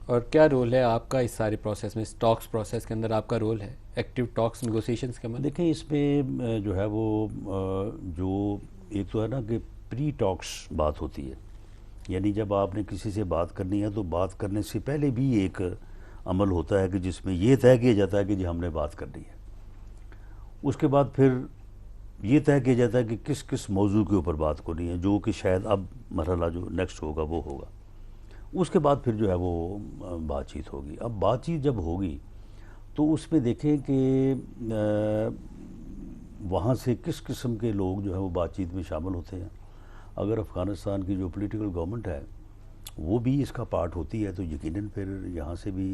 اور کیا رول ہے آپ کا اس سارے پروسیس میں، ٹاکس پروسیس کے اندر آپ کا رول ہے ایکٹیو ٹاکس نیگوسیشنز کے عمل؟ دیکھیں اس میں جو ہے وہ جو ایک تو ہے نا کہ پری ٹاکس بات ہوتی ہے، یعنی جب آپ نے کسی سے بات کرنی ہے تو بات کرنے سے پہلے بھی ایک عمل ہوتا ہے کہ جس میں یہ طے کیا جاتا ہے کہ جی ہم نے بات کرنی ہے۔ اس کے بعد پھر یہ طے کیا جاتا ہے کہ کس کس موضوع کے اوپر بات کرنی ہے، جو کہ شاید اب مرحلہ جو نیکسٹ ہوگا وہ ہوگا۔ اس کے بعد پھر جو ہے وہ بات چیت ہوگی۔ اب بات چیت جب ہوگی تو اس میں دیکھیں کہ وہاں سے کس قسم کے لوگ جو ہے وہ بات چیت میں شامل ہوتے ہیں۔ اگر افغانستان کی جو پولیٹیکل گورنمنٹ ہے وہ بھی اس کا پارٹ ہوتی ہے تو یقیناً پھر یہاں سے بھی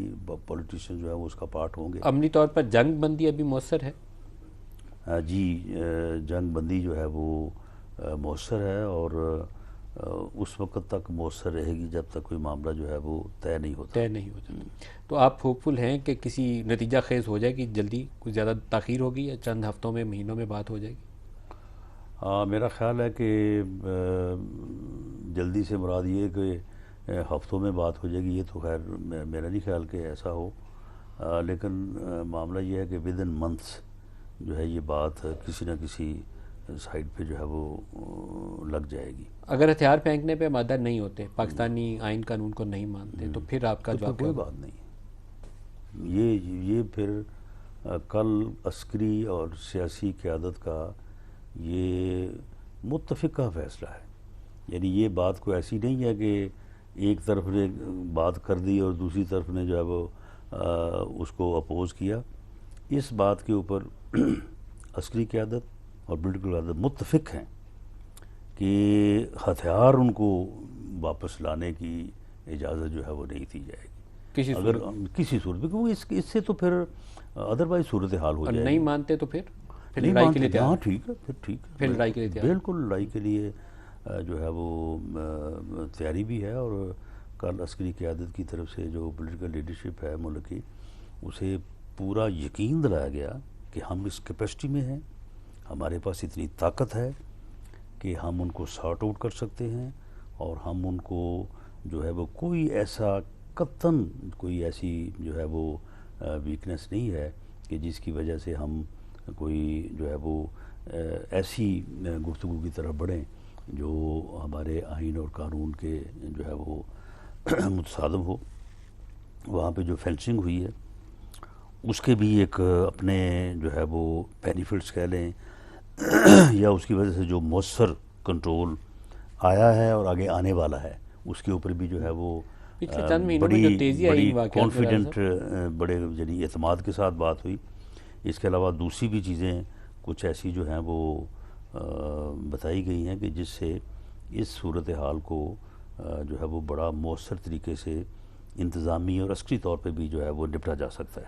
پولیٹیشین جو ہے وہ اس کا پارٹ ہوں گے۔ عملی طور پر جنگ بندی ابھی مؤثر ہے؟ جی، جنگ بندی جو ہے وہ مؤثر ہے، اور اس وقت تک مؤثر رہے گی جب تک کوئی معاملہ جو ہے وہ طے نہیں ہوتا۔ طے نہیں ہوتا۔ تو آپ ہوپفل ہیں کہ کسی نتیجہ خیز ہو جائے گی جلدی؟ کچھ زیادہ تاخیر ہوگی یا چند ہفتوں میں، مہینوں میں بات ہو جائے گی؟ میرا خیال ہے کہ جلدی سے مراد یہ کہ ہفتوں میں بات ہو جائے گی، یہ تو خیر میرا نہیں خیال کہ ایسا ہو، لیکن معاملہ یہ ہے کہ ود ان منتھس جو ہے یہ بات کسی نہ کسی سائڈ پہ جو ہے وہ لگ جائے گی۔ اگر ہتھیار پھینکنے پہ مادہ نہیں ہوتے، پاکستانی آئین قانون کو نہیں مانتے، تو پھر آپ کا تو پھر جواب کیا کوئی ہوگا؟ بات نہیں۔ یہ پھر کل عسکری اور سیاسی قیادت کا یہ متفقہ فیصلہ ہے، یعنی یہ بات کوئی ایسی نہیں ہے کہ ایک طرف نے بات کر دی اور دوسری طرف نے جو ہے وہ اس کو اپوز کیا۔ اس بات کے اوپر عسکری قیادت اور پولیٹیکل قیادت متفق ہیں کہ ہتھیار ان کو واپس لانے کی اجازت جو ہے وہ نہیں دی جائے گی کسی اگر صورت کسی صورت میں، کیونکہ اس سے تو پھر ادروائز صورتحال ہو اور جائے نہیں گی۔ مانتے تو پھر نہیں لڑائی کے مانتے، لیے تیار ہاں ہیں؟ ٹھیک ہے، پھر ٹھیک ہے، پھر لڑائی کے لیے تیار ہیں؟ بالکل لڑائی کے لیے جو ہے وہ تیاری بھی ہے، اور کل عسکری قیادت کی طرف سے جو پولیٹیکل لیڈرشپ ہے ملک کی، اسے پورا یقین دلایا گیا کہ ہم اس کیپیسٹی میں ہیں، ہمارے پاس اتنی طاقت ہے کہ ہم ان کو سارٹ آؤٹ کر سکتے ہیں، اور ہم ان کو جو ہے وہ کوئی ایسا قطعاً کوئی ایسی جو ہے وہ ویکنس نہیں ہے کہ جس کی وجہ سے ہم کوئی جو ہے وہ ایسی گفتگو کی طرف بڑھیں جو ہمارے آئین اور قانون کے جو ہے وہ متصادم ہو۔ وہاں پہ جو فینسنگ ہوئی ہے اس کے بھی ایک اپنے جو ہے وہ بینیفٹس کہہ لیں یا اس کی وجہ سے جو مؤثر کنٹرول آیا ہے اور آگے آنے والا ہے، اس کے اوپر بھی جو ہے وہ پچھلے چند مہینوں میں جو بڑی تیزی آئی بڑی ان واقعات میں راجہ کانفیڈنٹ، صاحب، بڑے یعنی اعتماد کے ساتھ بات ہوئی۔ اس کے علاوہ دوسری بھی چیزیں کچھ ایسی جو ہیں وہ بتائی گئی ہیں کہ جس سے اس صورتحال کو جو ہے وہ بڑا مؤثر طریقے سے انتظامی اور عسکری طور پہ بھی جو ہے وہ نپٹا جا سکتا ہے۔